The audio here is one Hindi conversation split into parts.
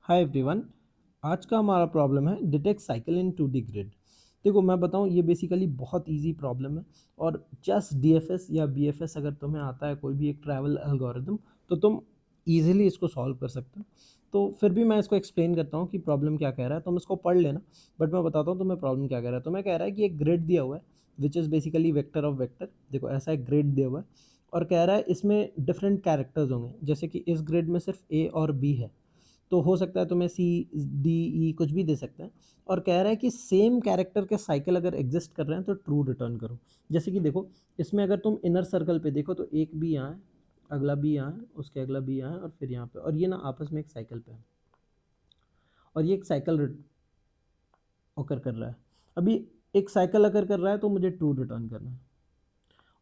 Hi everyone. आज का हमारा प्रॉब्लम है detect cycle in 2D grid. देखो मैं बताऊं, ये बेसिकली बहुत इजी प्रॉब्लम है और जस्ट डीएफएस या बीएफएस अगर तुम्हें आता है कोई भी एक ट्रैवल एल्गोरिदम तो तुम इजीली इसको सॉल्व कर सकते हो। तो फिर भी मैं इसको एक्सप्लेन करता हूँ कि प्रॉब्लम क्या कह रहा है, तुम इसको पढ़ लेना। बट मैं बताता हूँ तुम्हें प्रॉब्लम क्या कह रहा है। तो मैं कह रहा है कि एक ग्रिड दिया हुआ है which is basically vector of vector. देखो ऐसा एक ग्रिड दिया हुआ है और कह रहा है इसमें डिफरेंट कैरेक्टर्स होंगे, जैसे कि इस ग्रिड में सिर्फ ए और बी है, तो हो सकता है तुम्हें सी डी ई कुछ भी दे सकते हैं। और कह रहा है कि सेम कैरेक्टर के साइकिल अगर एग्जिस्ट कर रहे हैं तो ट्रू रिटर्न करो। जैसे कि देखो इसमें अगर तुम इनर सर्कल पे देखो तो एक भी यहाँ है, अगला भी यहाँ है, उसके अगला भी यहाँ है और फिर यहाँ पे, और ये ना आपस में एक साइकिल पे है और ये एक साइकिल अकर कर रहा है। अभी एक साइकिल अकर कर रहा है तो मुझे ट्रू रिटर्न करना है।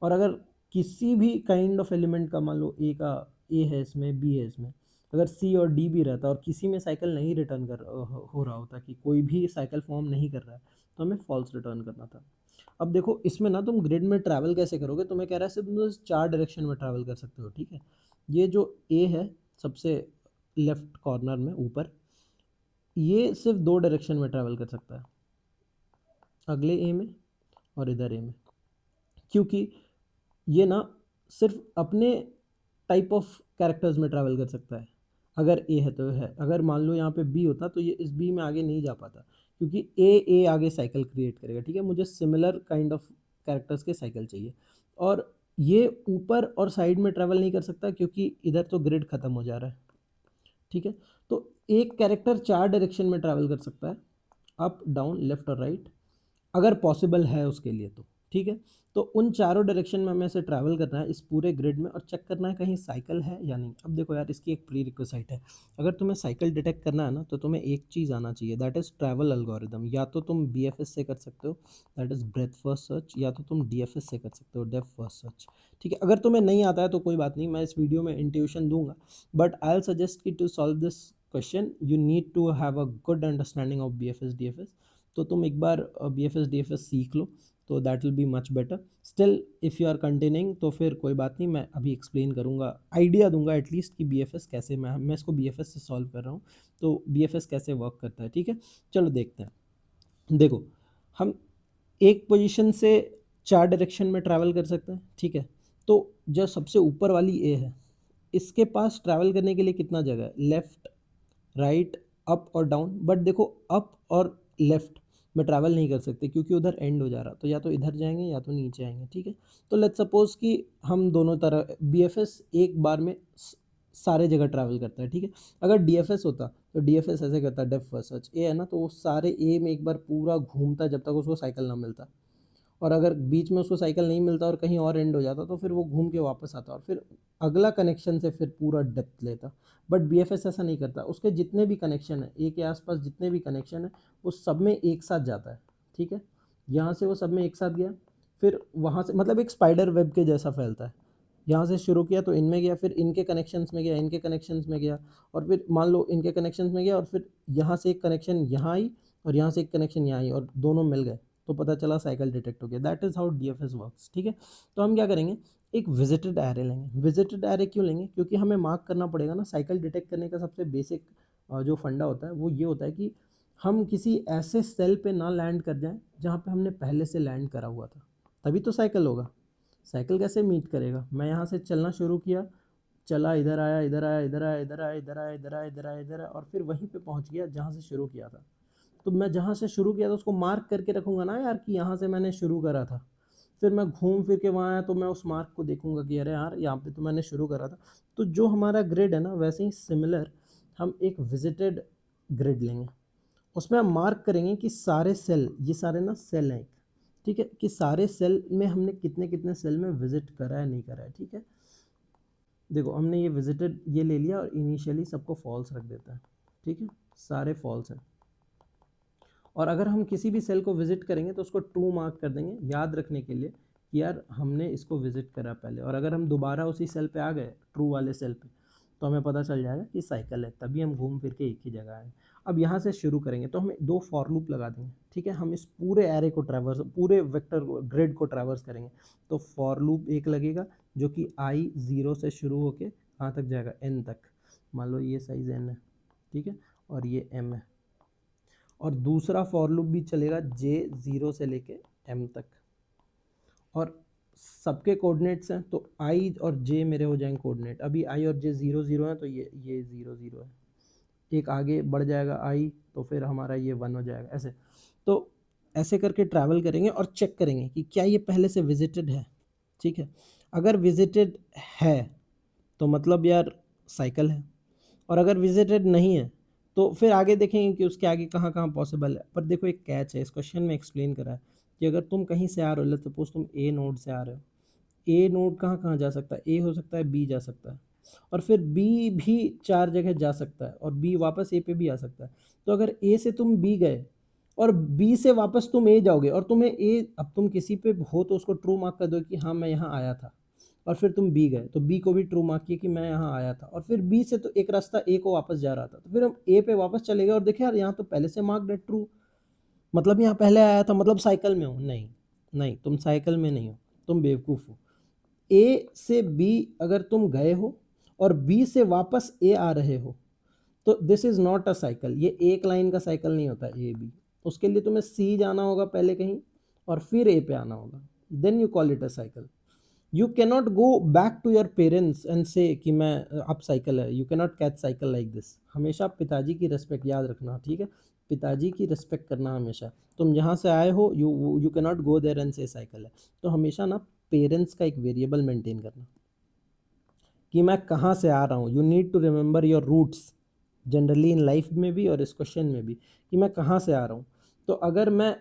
और अगर किसी भी काइंड ऑफ एलिमेंट का, मान लो ए का, ए है इसमें, बी है इसमें, अगर सी और डी भी रहता और किसी में साइकिल नहीं रिटर्न कर हो रहा होता, कि कोई भी साइकिल फॉर्म नहीं कर रहा है, तो हमें फॉल्स रिटर्न करना था। अब देखो इसमें ना तुम ग्रिड में ट्रैवल कैसे करोगे, तो मैं कह रहा है सिर्फ तुम 4 डायरेक्शन में ट्रैवल कर सकते हो। ठीक है, ये जो ए है सबसे लेफ्ट कॉर्नर में ऊपर, ये सिर्फ 2 डायरेक्शन में ट्रैवल कर सकता है, अगले ए में और इधर ए में। क्योंकि ये ना सिर्फ अपने टाइप ऑफ कैरेक्टर्स में ट्रैवल कर सकता है। अगर ए है तो है, अगर मान लो यहाँ पे बी होता तो ये इस बी में आगे नहीं जा पाता, क्योंकि ए आगे साइकिल क्रिएट करेगा। ठीक है, मुझे सिमिलर काइंड ऑफ कैरेक्टर्स के साइकिल चाहिए। और ये ऊपर और साइड में ट्रैवल नहीं कर सकता क्योंकि इधर तो ग्रिड खत्म हो जा रहा है। ठीक है, तो एक कैरेक्टर 4 डायरेक्शन में ट्रैवल कर सकता है, अप डाउन लेफ्ट और राइट, अगर पॉसिबल है उसके लिए तो। ठीक है, तो उन चारों डायरेक्शन में हमें से ट्रैवल करना है इस पूरे ग्रिड में और चेक करना है कहीं साइकिल है या नहीं। अब देखो यार, इसकी एक प्री रिक्विजिट है। अगर तुम्हें साइकिल डिटेक्ट करना है ना, तो तुम्हें एक चीज़ आना चाहिए, दैट इज़ ट्रैवल एल्गोरिदम। या तो तुम बीएफएस से कर सकते हो, that is breath first search, या तो तुम डीएफएस से कर सकते हो, डेप्थ फर्स्ट सर्च। ठीक है, अगर तुम्हें नहीं आता है तो कोई बात नहीं, मैं इस वीडियो में इंट्यूशन दूंगा, बट आई विल सजेस्ट कि to solve this question you need to have a good understanding of BFS DFS. तो तुम एक बार B F S D F S सीख लो, तो that will be much better. Still if you are continuing तो फिर कोई बात नहीं, मैं अभी एक्सप्लेन करूँगा, आइडिया दूंगा एटलीस्ट कि बी एफ एस कैसे, मैं इसको बी एफ एस से सॉल्व कर रहा हूँ, तो बी एफ एस कैसे वर्क करता है। ठीक है, चलो देखते हैं। देखो हम एक पोजीशन से 4 डायरेक्शन में ट्रैवल कर सकते हैं। ठीक है, तो जो सबसे ऊपर वाली ए है, इसके पास ट्रैवल करने के लिए कितना जगह है, लेफ्ट, राइट, अप और डाउन। बट देखो अप और लेफ्ट में ट्रैवल नहीं कर सकते क्योंकि उधर एंड हो जा रहा, तो या तो इधर जाएंगे या तो नीचे आएंगे। ठीक है, तो लेट्स सपोज कि हम दोनों तरह बीएफएस एक बार में सारे जगह ट्रैवल करता है। ठीक है, अगर डीएफएस होता तो डीएफएस ऐसे करता, डेप्थ फर्स्ट सर्च। ए है ना, तो वो सारे ए में एक बार पूरा घूमता जब तक उसको साइकिल ना मिलता, और अगर बीच में उसको साइकिल नहीं मिलता और कहीं और एंड हो जाता तो फिर वो घूम के वापस आता और फिर अगला कनेक्शन से फिर पूरा डेप्थ लेता। बट बीएफएस ऐसा नहीं करता, उसके जितने भी कनेक्शन है, ए के आसपास जितने भी कनेक्शन है, वो सब में एक साथ जाता है। ठीक है, यहाँ से वो सब में एक साथ गया, फिर वहाँ से, मतलब एक स्पाइडर वेब के जैसा फैलता है। यहाँ से शुरू किया तो इनमें गया, फिर इनके कनेक्शंस में गया, इनके कनेक्शंस में गया, और फिर मान लो इनके कनेक्शंस में गया, और फिर यहाँ से एक कनेक्शन यहाँ आई और यहाँ से एक कनेक्शन यहाँ आई और दोनों मिल गए, तो पता चला साइकिल डिटेक्ट हो गया। That is how DFS works. ठीक है, तो हम क्या करेंगे, एक विजिटेड एरे लेंगे। विजिटेड एरे क्यों लेंगे, क्योंकि हमें मार्क करना पड़ेगा ना। साइकिल डिटेक्ट करने का सबसे बेसिक जो फंडा होता है वो ये होता है कि हम किसी ऐसे सेल पे ना लैंड कर जाएं जहाँ पे हमने पहले से लैंड करा हुआ था, तभी तो साइकिल होगा। साइकिल कैसे मीट करेगा, मैं यहाँ से चलना शुरू किया, चला, इधर आया, इधर आया, इधर आया, इधर आया, इधर आया, इधर आया, इधर आया, इधर आया, और फिर वहीं पे पहुँच गया जहाँ से शुरू किया था। तो मैं जहाँ से शुरू किया था उसको मार्क करके रखूँगा ना यार, कि यहाँ से मैंने शुरू करा था। फिर मैं घूम फिर के वहाँ आया तो मैं उस मार्क को देखूँगा कि अरे यार यहाँ पे तो मैंने शुरू करा था। तो जो हमारा ग्रिड है ना, वैसे ही सिमिलर हम एक विजिटेड ग्रिड लेंगे, उसमें हम मार्क करेंगे कि सारे सेल, ये सारे ना सेल हैं, ठीक है, कि सारे सेल में हमने कितने कितने सेल में विजिट करा है, नहीं करा है। ठीक है, देखो हमने ये विजिटेड ये ले लिया और इनिशियली सबको फॉल्स रख देता है। ठीक है, सारे फॉल्स हैं। और अगर हम किसी भी सेल को विजिट करेंगे तो उसको ट्रू मार्क कर देंगे, याद रखने के लिए कि यार हमने इसको विजिट करा पहले। और अगर हम दोबारा उसी सेल पे आ गए, ट्रू वाले सेल पे, तो हमें पता चल जाएगा कि साइकिल है, तभी हम घूम फिर के एक ही जगह आए। अब यहाँ से शुरू करेंगे तो हमें 2 फॉर लूप लगा देंगे। ठीक है, हम इस पूरे एरे को ट्रैवर्स, पूरे वेक्टर ग्रिड को ट्रैवर्स करेंगे। तो फॉर लूप एक लगेगा जो कि आई 0 से शुरू होके कहाँ तक जाएगा, एन तक। मान लो ये साइज एन है। ठीक है, और ये m है, और दूसरा फॉर लूप भी चलेगा j 0 से लेके m तक, और सबके कोऑर्डिनेट्स हैं तो i और j मेरे हो जाएंगे कोऑर्डिनेट। अभी i और j 0 0 है तो ये 0 0 है, एक आगे बढ़ जाएगा i तो फिर हमारा ये 1 हो जाएगा। ऐसे तो ऐसे करके ट्रैवल करेंगे और चेक करेंगे कि क्या ये पहले से विजिटेड है। ठीक है, अगर विजिटेड है तो मतलब यार साइकिल है, और अगर विजिटेड नहीं है तो फिर आगे देखेंगे कि उसके आगे कहाँ कहाँ पॉसिबल है। पर देखो एक कैच है, इस क्वेश्चन में एक्सप्लेन करा है कि अगर तुम कहीं से आ रहे हो, लेट्स सपोज तुम ए नोड से आ रहे हो, ए नोड कहाँ कहाँ जा सकता है, ए हो सकता है, बी जा सकता है, और फिर बी भी 4 जगह जा सकता है, और बी वापस ए पे भी आ सकता है। तो अगर ए से तुम बी गए और बी से वापस तुम ए जाओगे, और तुम्हें ए, अब तुम किसी पे हो तो उसको ट्रू मार्क कर दो कि हाँ मैं यहाँ आया था, और फिर तुम बी गए तो बी को भी ट्रू मार्क किया कि मैं यहाँ आया था, और फिर बी से तो एक रास्ता ए को वापस जा रहा था, तो फिर हम ए पे वापस चले गए और देखे यार यहाँ तो पहले से मार्क है ट्रू, मतलब यहाँ पहले आया था, मतलब साइकिल में हो। नहीं नहीं, तुम साइकिल में नहीं हो, तुम बेवकूफ़ हो। ए से बी अगर तुम गए हो और बी से वापस ए आ रहे हो तो this is not a cycle, ये एक लाइन का साइकिल नहीं होता ए बी। उसके लिए तुम्हें सी जाना होगा पहले कहीं और फिर ए पे आना होगा, then you call it a cycle. You cannot go back to your parents and say कि मैं अब साइकिल है, you cannot catch cycle like this. हमेशा पिताजी की रिस्पेक्ट याद रखना, ठीक है, पिताजी की रिस्पेक्ट करना हमेशा। तुम जहाँ से आए हो you cannot go there and say cycle है। तो हमेशा ना पेरेंट्स का एक वेरिएबल मेंटेन करना कि मैं कहाँ से आ रहा हूँ। You need to remember your roots generally in life में भी और इस क्वेश्चन में भी, कि मैं कहाँ से आ रहा हूँ। तो अगर मैं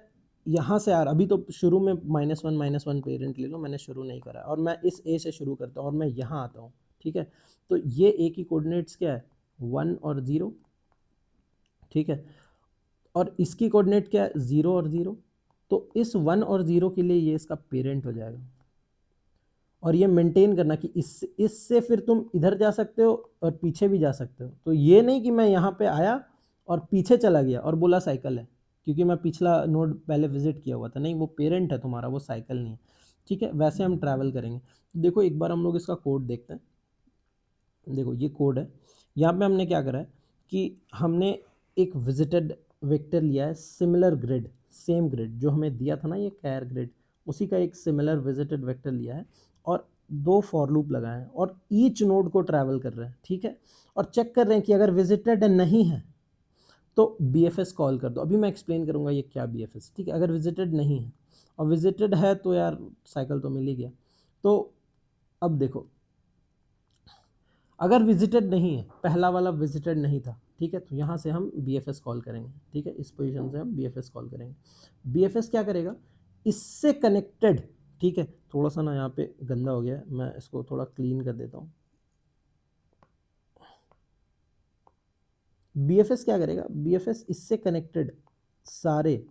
यहाँ से आ रहा, अभी तो शुरू में -1 पेरेंट ले लो, मैंने शुरू नहीं करा, और मैं इस ए से शुरू करता हूँ और मैं यहाँ आता हूँ, ठीक है, तो ये ए की कोऑर्डिनेट्स क्या है, 1 और 0, ठीक है, और इसकी कोऑर्डिनेट क्या है, 0 और 0। तो इस 1 और 0 के लिए ये इसका पेरेंट हो जाएगा, और ये मेंटेन करना कि इससे फिर तुम इधर जा सकते हो और पीछे भी जा सकते हो। तो ये नहीं कि मैं यहाँ पे आया और पीछे चला गया और बोला साइकिल है, क्योंकि मैं पिछला नोड पहले विजिट किया हुआ था। नहीं, वो पेरेंट है तुम्हारा, वो साइकिल नहीं है। ठीक है, वैसे हम ट्रैवल करेंगे। तो देखो एक बार हम लोग इसका कोड देखते हैं। देखो ये कोड है, यहाँ पे हमने क्या करा है कि हमने एक विजिटेड वेक्टर लिया है, सिमिलर ग्रिड, सेम ग्रिड जो हमें दिया था ना, ये कैर ग्रिड, उसी का एक सिमिलर विजिटेड वेक्टर लिया है, और 2 फॉर लूप लगाए हैं और ईच नोड को ट्रैवल कर रहे हैं, ठीक है, और चेक कर रहे हैं कि अगर विजिटेड नहीं है तो बी एफ एस कॉल कर दो। अभी मैं एक्सप्लेन करूंगा ये क्या बी एफ एस, ठीक है। अगर विजिटेड नहीं है और विजिटेड है तो यार साइकिल तो मिल ही गया। तो अब देखो, अगर विजिटेड नहीं है, पहला वाला विजिटेड नहीं था, ठीक है, तो यहाँ से हम बी एफ एस कॉल करेंगे, ठीक है, इस पोजीशन से हम बी एफ एस कॉल करेंगे। बी एफ एस क्या करेगा, इससे कनेक्टेड, ठीक है, थोड़ा सा ना यहाँ पे गंदा हो गया है, मैं इसको थोड़ा क्लीन कर देता हूँ। बी एफ एस क्या करेगा, बी एफ एस इससे कनेक्टेड सारे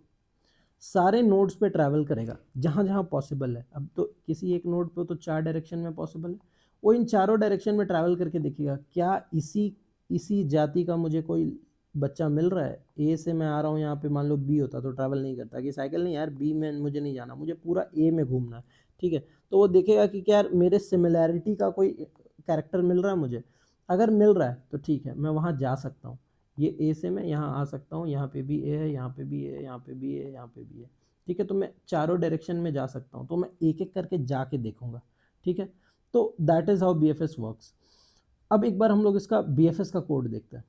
सारे नोड्स पे ट्रैवल करेगा जहाँ जहाँ पॉसिबल है। अब तो किसी एक नोड पे तो 4 डायरेक्शन में पॉसिबल है, वो इन चारों डायरेक्शन में ट्रैवल करके देखिएगा क्या इसी इसी जाति का मुझे कोई बच्चा मिल रहा है। ए से मैं आ रहा हूँ, यहाँ पे मान लो बी होता तो ट्रैवल नहीं करता कि साइकिल नहीं यार, बी में मुझे नहीं जाना, मुझे पूरा ए में घूमना है, ठीक है। तो वो देखेगा कि क्या यार मेरे सिमिलैरिटी का कोई कैरेक्टर मिल रहा है मुझे, अगर मिल रहा है तो ठीक है, मैं वहाँ जा सकता हूँ। ये ए से मैं यहाँ आ सकता हूँ, यहाँ पे भी ए है, यहाँ पे भी ए है, यहाँ पे भी ए है, यहाँ पे भी है, ठीक है। तो मैं चारों डायरेक्शन में जा सकता हूँ, तो मैं एक एक करके जाके देखूंगा, ठीक है। तो that is how B F S works. अब एक बार हम लोग इसका बी एफ एस का कोड देखते हैं।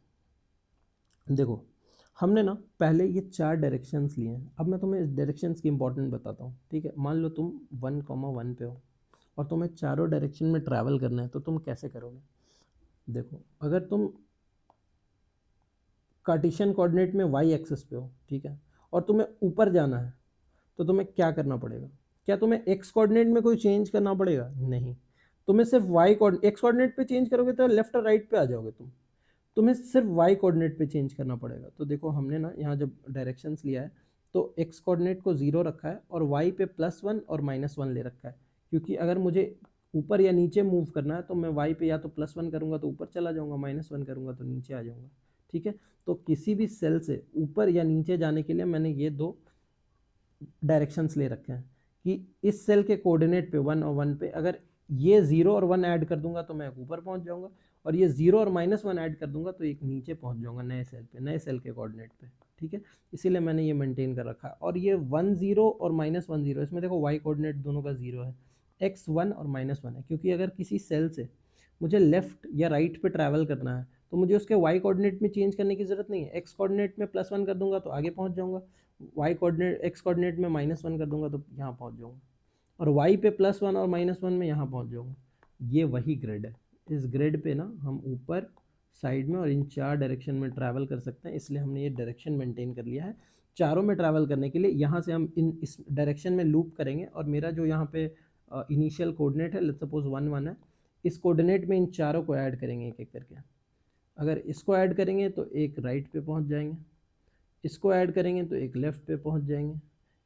देखो हमने ना पहले ये 4 डायरेक्शंस लिए हैं। अब मैं तुम्हें इस डायरेक्शंस की इंपॉर्टेंट बताता हूँ, ठीक है। मान लो तुम 1,1 पे हो और तुम्हें चारों डायरेक्शन में ट्रैवल करना है, तो तुम कैसे करोगे। देखो अगर तुम कार्टेशियन कोऑर्डिनेट में वाई एक्सिस पे हो, ठीक है, और तुम्हें ऊपर जाना है, तो तुम्हें क्या करना पड़ेगा, क्या तुम्हें एक्स कोऑर्डिनेट में कोई चेंज करना पड़ेगा, नहीं, तुम्हें सिर्फ वाई कोऑर्डिनेट, एक्स कोऑर्डिनेट पे चेंज करोगे तो लेफ्ट और राइट पे आ जाओगे तुम, तुम्हें सिर्फ वाई कोऑर्डिनेट पे चेंज करना पड़ेगा। तो देखो हमने ना यहाँ जब डायरेक्शंस लिया है तो एक्स कोऑर्डिनेट को 0 रखा है और वाई पे +1 और -1 ले रखा है, क्योंकि अगर मुझे ऊपर या नीचे मूव करना है तो मैं वाई पे या तो +1 करूँगा तो ऊपर चला जाऊँगा, -1 करूँगा तो नीचे आ जाऊँगा, ठीक है। तो किसी भी सेल से ऊपर या नीचे जाने के लिए मैंने ये 2 डायरेक्शंस ले रखे हैं कि इस सेल के कोऑर्डिनेट पे 1 और 1 पे अगर ये 0 और 1 ऐड कर दूंगा तो मैं ऊपर पहुंच जाऊंगा, और ये 0 और -1 ऐड कर दूंगा तो एक नीचे पहुंच जाऊंगा नए सेल पे, नए सेल के कोऑर्डिनेट पे, ठीक है। इसीलिए मैंने ये मेंटेन कर रखा है। और ये 1 0 और -1 0, इसमें देखो y कोऑर्डिनेट दोनों का 0 है, x 1 और -1 है, क्योंकि अगर किसी सेल से मुझे लेफ्ट या राइट पे ट्रैवल करना है तो मुझे उसके y कोऑर्डिनेट में चेंज करने की ज़रूरत नहीं है। x कोऑर्डिनेट में +1 कर दूंगा तो आगे पहुंच जाऊंगा, y कोऑर्डिनेट x कोऑर्डिनेट में -1 कर दूंगा तो यहाँ पहुंच जाऊंगा, और y पे +1 और -1 में यहाँ पहुंच जाऊंगा। ये वही ग्रिड है। इस ग्रिड पे ना हम ऊपर, साइड में और इन 4 डायरेक्शन में ट्रैवल कर सकते हैं, इसलिए हमने ये डायरेक्शन मेंटेन कर लिया है। चारों में ट्रैवल करने के लिए यहाँ से हम इस डायरेक्शन में लूप करेंगे, और मेरा जो यहाँ पे इनिशियल कोऑर्डिनेट है, लेट्स सपोज 1 1 है, इस कोऑर्डिनेट में इन चारों को ऐड करेंगे एक एक करके। अगर इसको ऐड करेंगे तो एक राइट पे पहुँच जाएंगे, इसको ऐड करेंगे तो एक लेफ़्ट पे पहुँच जाएंगे,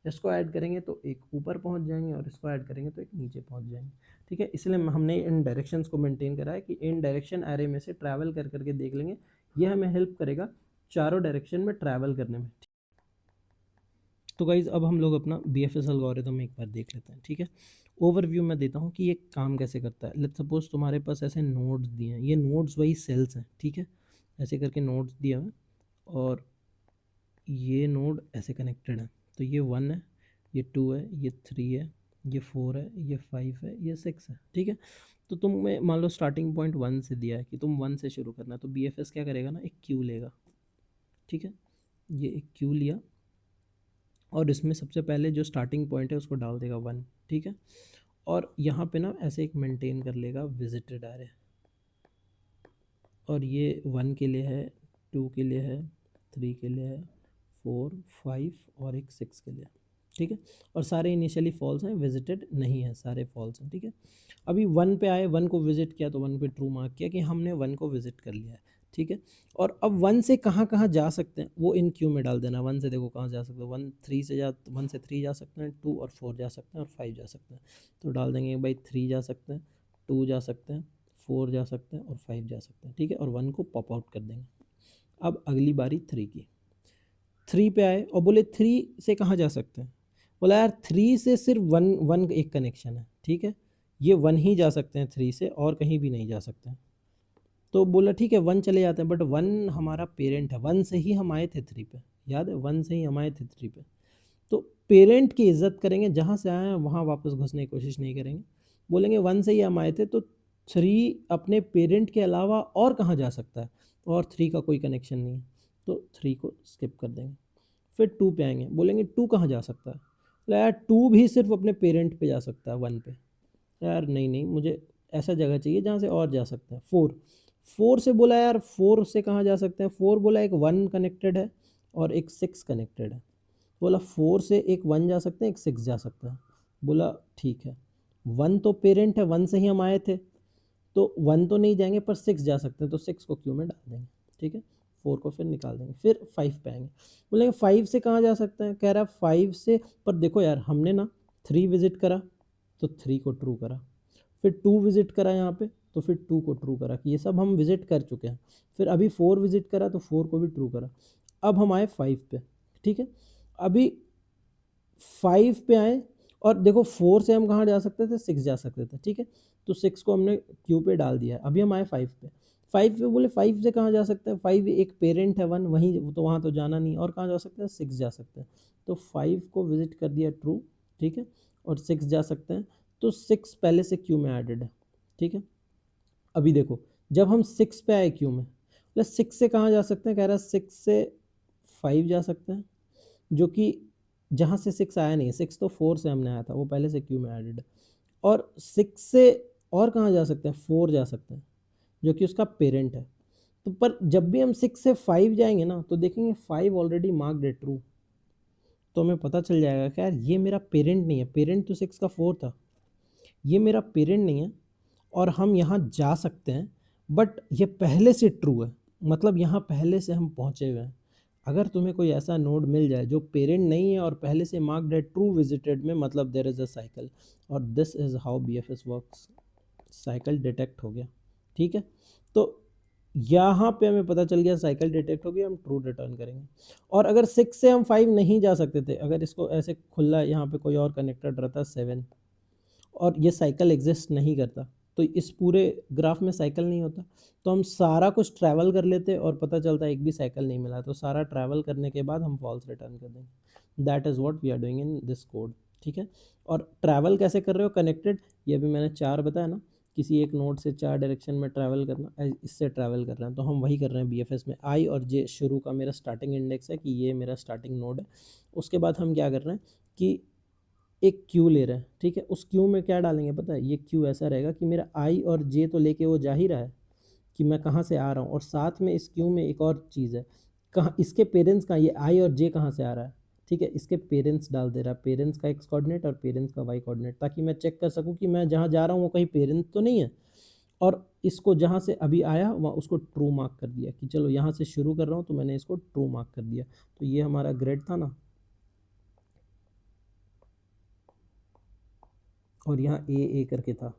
इसको ऐड करेंगे तो एक ऊपर पहुँच जाएंगे, और इसको ऐड करेंगे तो एक नीचे पहुँच जाएंगे, ठीक है। इसलिए हमने इन डायरेक्शंस को मेंटेन करा है कि इन डायरेक्शन एरे में से ट्रैवल कर करके देख लेंगे। ये हमें हेल्प करेगा चारों डायरेक्शन में ट्रैवल करने में। तो गाइज़ अब हम लोग अपना BFS एल्गोरिथम एक बार देख लेते हैं, ठीक है। ओवरव्यू में देता हूँ कि ये काम कैसे करता है। लेट्स सपोज तुम्हारे पास ऐसे नोड्स दिए हैं, ये नोड्स वही सेल्स हैं, ठीक है। ऐसे करके नोड्स दिया है, और ये नोड ऐसे कनेक्टेड है। तो ये 1 है, ये 2 है, ये 3 है, ये 4 है, ये 5 है, ये 6 है, ठीक है। तो तुम्हें मान लो स्टार्टिंग पॉइंट 1 से दिया है कि तुम 1 से शुरू करना है, तो BFS क्या करेगा ना, एक क्यू लेगा, ठीक है। ये एक क्यू लिया, और इसमें सबसे पहले जो स्टार्टिंग पॉइंट है उसको डाल देगा 1, ठीक है। और यहाँ पे ना ऐसे एक मेंटेन कर लेगा विजिटेड एरे, और ये 1 के लिए है, 2 के लिए है, 3 के लिए है, 4 5 और एक 6 के लिए, ठीक है। और सारे इनिशियली फॉल्स हैं, विजिटेड नहीं है, सारे फॉल्स हैं, ठीक है। अभी 1 पे आए, 1 को विजिट किया तो 1 पे ट्रू मार्क किया कि हमने 1 को विजिट कर लिया है, ठीक है। और अब 1 से कहाँ कहाँ जा सकते हैं वो इन क्यू में डाल देना। 1 से देखो कहाँ जा सकते हैं, 1 से 3 जा सकते हैं, 2 और 4 जा सकते हैं, और 5 जा सकते हैं। तो डाल देंगे भाई 3 जा सकते हैं, 2 जा सकते हैं, 4 जा सकते हैं, और 5 जा सकते हैं, ठीक है। और 1 को पॉप आउट कर देंगे। अब अगली बारी 3 की। 3 पे आए और बोले 3 से कहाँ जा सकते हैं, बोला यार 3 से सिर्फ वन एक कनेक्शन है, ठीक है। ये 1 ही जा सकते हैं 3 से, और कहीं भी नहीं जा सकते हैं। तो बोला ठीक है 1 चले जाते हैं, बट 1 हमारा पेरेंट है, 1 से ही हम आए थे 3 पे, याद है 1 से ही हम आए थे 3 पे। तो पेरेंट की इज्जत करेंगे, जहाँ से आए हैं वहाँ वापस घुसने की कोशिश नहीं करेंगे। बोलेंगे 1 से ही हम आए थे, तो 3 अपने पेरेंट के अलावा और कहाँ जा सकता है, और 3 का कोई कनेक्शन नहीं है, तो 3 को स्किप कर देंगे। फिर 2 पे आएंगे, बोलेंगे 2 कहाँ जा सकता है, बोला यार 2 भी सिर्फ अपने पेरेंट पे जा सकता है 1 पे, यार नहीं नहीं मुझे ऐसा जगह चाहिए जहाँ से और जा सकते हैं। 4 से बोला यार 4 से कहाँ जा सकते हैं, 4 बोला एक 1 कनेक्टेड है और एक 6 कनेक्टेड है, बोला 4 से एक 1 जा सकते हैं, एक 6 जा सकता है। बोला ठीक है 1 तो पेरेंट है, 1 से ही हम आए थे, तो 1 तो नहीं जाएंगे पर 6 जा सकते हैं, तो 6 को क्यू में डाल देंगे, ठीक है। 4 को फिर निकाल देंगे। फिर 5 पे आएंगे, बोलेंगे 5 से कहाँ जा सकते हैं, कह रहा है 5 से, पर देखो यार हमने ना 3 विजिट करा तो 3 को ट्रू करा, फिर 2 विजिट करा यहाँ पे तो फिर 2 को ट्रू करा कि ये सब हम विजिट कर चुके हैं। फिर अभी 4 विजिट करा तो 4 को भी ट्रू करा। अब हम आए 5 पे, ठीक है। अभी 5 पे आए और देखो 4 से हम कहाँ जा सकते थे, 6 जा सकते थे, ठीक है। तो 6 को हमने क्यू पे डाल दिया है। अभी हम आए 5 पे, 5 पे बोले 5 से कहाँ जा सकते हैं, 5 एक पेरेंट है 1, वहीं तो वहाँ तो जाना नहीं, और कहाँ जा सकते हैं, 6 जा सकते हैं। तो 5 को विजिट कर दिया ट्रू, ठीक है, और 6 जा सकते हैं, तो 6 पहले से क्यू में एडेड है, ठीक है। अभी देखो जब हम 6 पे आए क्यू में, प्लस 6 से कहाँ जा सकते हैं, कह रहा है 6 से 5 जा सकते हैं, जो कि जहाँ से 6 आया नहीं है, 6 तो 4 से हमने आया था, वो पहले से क्यू में एडेड है। और 6 से और कहाँ जा सकते हैं, 4 जा सकते हैं, जो कि उसका पेरेंट है। तो पर जब भी हम 6 से 5 जाएंगे ना, तो देखेंगे 5 ऑलरेडी मार्क्ड है ट्रू, तो हमें पता चल जाएगा कि यार ये मेरा पेरेंट नहीं है, पेरेंट तो 6 का 4 था, ये मेरा पेरेंट नहीं है, और हम यहाँ जा सकते हैं, बट ये पहले से ट्रू है, मतलब यहाँ पहले से हम पहुँचे हुए हैं। अगर तुम्हें कोई ऐसा नोड मिल जाए जो पेरेंट नहीं है और पहले से मार्क्ड है ट्रू विजिटेड में, मतलब देयर इज़ अ साइकिल, और this is how BFS works. Cycle detect हो गया, ठीक है। तो यहाँ पे हमें पता चल गया साइकिल डिटेक्ट हो गया, हम ट्रू रिटर्न करेंगे। और अगर 6 से हम 5 नहीं जा सकते थे, अगर इसको ऐसे खुला यहाँ पे कोई और कनेक्टेड रहता 7, और ये साइकिल एग्जिस्ट नहीं करता, तो इस पूरे ग्राफ में साइकिल नहीं होता। तो हम सारा कुछ ट्रैवल कर लेते और पता चलता एक भी साइकिल नहीं मिला, तो सारा ट्रैवल करने के बाद हम फॉल्स रिटर्न कर देंगे। That is what we are doing in this code, ठीक है। और ट्रैवल कैसे कर रहे हो कनेक्टेड, ये भी मैंने 4 बताया ना, किसी एक नोड से 4 डायरेक्शन में ट्रैवल करना, इससे ट्रैवल कर रहे हैं, तो हम वही कर रहे हैं बीएफएस में। आई और जे शुरू का मेरा स्टार्टिंग इंडेक्स है कि ये मेरा स्टार्टिंग नोड है। उसके बाद हम क्या कर रहे हैं कि एक क्यू ले रहे हैं, ठीक है। उस क्यू में क्या डालेंगे पता है, ये क्यू ऐसा रहेगा कि मेरा आई और जे तो लेके वो जा ही रहा है कि मैं कहाँ से आ रहा हूँ, और साथ में इस क्यू में एक और चीज़ है, कहाँ इसके पेरेंट्स का, ये आई और जे कहाँ से आ रहा है, ठीक है। इसके पेरेंट्स डाल दे रहा है, पेरेंट्स का एक्स कोऑर्डिनेट और पेरेंट्स का वाई कोऑर्डिनेट, ताकि मैं चेक कर सकूँ कि मैं जहाँ जा रहा हूँ वो कहीं पेरेंट्स तो नहीं है। और इसको जहाँ से अभी आया वहाँ उसको ट्रू मार्क कर दिया कि चलो यहाँ से शुरू कर रहा हूँ, तो मैंने इसको ट्रू मार्क कर दिया। तो ये हमारा ग्रेड था ना, और यहाँ ए करके था,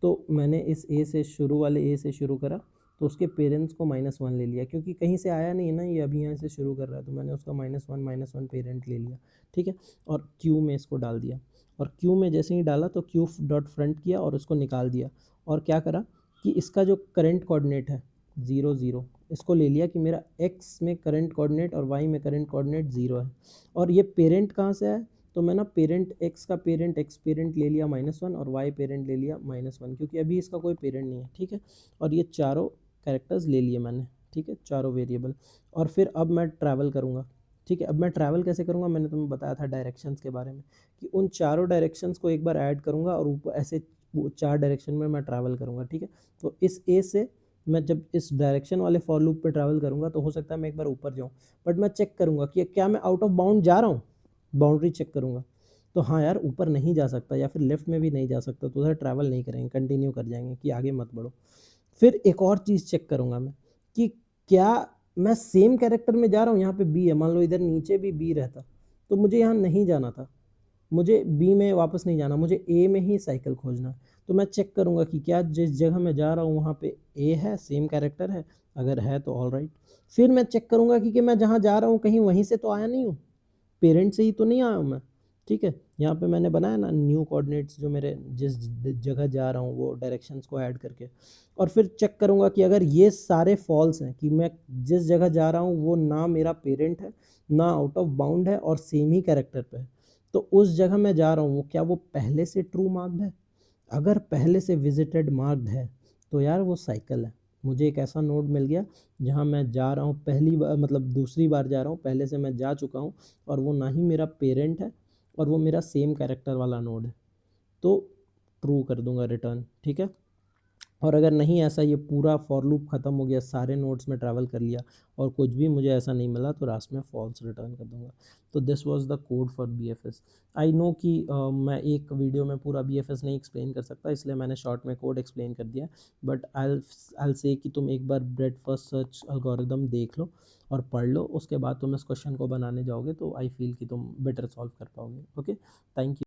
तो मैंने इस ए से शुरू वाले ए से शुरू करा, तो उसके पेरेंट्स को -1 ले लिया, क्योंकि कहीं से आया नहीं है ना, ये अभी यहाँ से शुरू कर रहा है, तो मैंने उसका -1 पेरेंट ले लिया, ठीक है। और क्यू में इसको डाल दिया, और क्यू में जैसे ही डाला तो क्यू डॉट फ्रंट किया और उसको निकाल दिया, और क्या करा कि इसका जो करंट कोऑर्डिनेट है 0 0, इसको ले लिया कि मेरा एक्स में करंट कोऑर्डिनेट और वाई में करंट कोऑर्डिनेट 0 है। और ये पेरेंट कहाँ से है, तो मैं ना पेरेंट एक्स का पेरेंट एक्स पेरेंट ले लिया -1 और वाई पेरेंट ले लिया -1, क्योंकि अभी इसका कोई पेरेंट नहीं है, ठीक है। और ये चारों कैरेक्टर्स ले लिए मैंने, ठीक है, चारों वेरिएबल। और फिर अब मैं ट्रैवल करूँगा, ठीक है। अब मैं ट्रैवल कैसे करूँगा, मैंने तुम्हें बताया था डायरेक्शंस के बारे में, कि उन चारों डायरेक्शंस को एक बार ऐड करूँगा और ऊपर ऐसे वो 4 डायरेक्शन में मैं ट्रैवल करूँगा, ठीक है। तो इस ए से मैं जब इस डायरेक्शन वाले फॉर लूप पे ट्रैवल करूँगा, तो हो सकता है मैं एक बार ऊपर जाऊँ, बट मैं चेक करूँगा कि क्या मैं आउट ऑफ बाउंड जा रहा हूँ, बाउंड्री चेक करूँगा। तो हाँ यार, ऊपर नहीं जा सकता या फिर लेफ्ट में भी नहीं जा सकता, तो उधर ट्रैवल नहीं करेंगे, कंटिन्यू कर जाएंगे कि आगे मत बढ़ो। फिर एक और चीज़ चेक करूँगा मैं कि क्या मैं सेम कैरेक्टर में जा रहा हूँ, यहाँ पे बी है, मान लो इधर नीचे भी बी रहता तो मुझे यहाँ नहीं जाना था, मुझे बी में वापस नहीं जाना, मुझे ए में ही साइकिल खोजना। तो मैं चेक करूँगा कि क्या जिस जगह मैं जा रहा हूँ वहाँ पे ए है, सेम कैरेक्टर है, अगर है तो ऑल राइट। फिर मैं चेक करूँगा कि मैं जहाँ जा रहा हूँ कहीं वहीं से तो आया नहीं हूँ, पेरेंट से ही तो नहीं आया हूँ मैं, ठीक है। यहाँ पे मैंने बनाया ना न्यू कोऑर्डिनेट्स, जो मेरे जिस जगह जा रहा हूँ वो डायरेक्शंस को ऐड करके। और फिर चेक करूँगा कि अगर ये सारे फॉल्स हैं, कि मैं जिस जगह जा रहा हूँ वो ना मेरा पेरेंट है, ना आउट ऑफ बाउंड है, और सेम ही कैरेक्टर पे है, तो उस जगह मैं जा रहा हूँ वो क्या वो पहले से ट्रू मार्क्ड है। अगर पहले से विजिटेड मार्क्ड है तो यार वो साइकिल है। मुझे एक ऐसा नोड मिल गया जहाँ मैं जा रहा हूँ पहली बार, मतलब दूसरी बार जा रहा हूँ, पहले से मैं जा चुका हूँ, और वो ना ही मेरा पेरेंट है और वो मेरा सेम कैरेक्टर वाला नोड है, तो ट्रू कर दूंगा रिटर्न, ठीक है। और अगर नहीं, ऐसा ये पूरा फॉर लूप ख़त्म हो गया, सारे नोड्स में ट्रैवल कर लिया और कुछ भी मुझे ऐसा नहीं मिला, तो लास्ट में फॉल्स रिटर्न कर दूंगा। तो this was the code for BFS. I know कि मैं एक वीडियो में पूरा बीएफएस नहीं एक्सप्लेन कर सकता, इसलिए मैंने शॉर्ट में कोड एक्सप्लेन कर दिया, बट आई से कि तुम एक बार ब्रेड फर्स्ट सर्च एल्गोरिदम देख लो और पढ़ लो, उसके बाद तुम इस क्वेश्चन को बनाने जाओगे तो आई फील कि तुम बेटर सॉल्व कर पाओगे। Okay, thank you.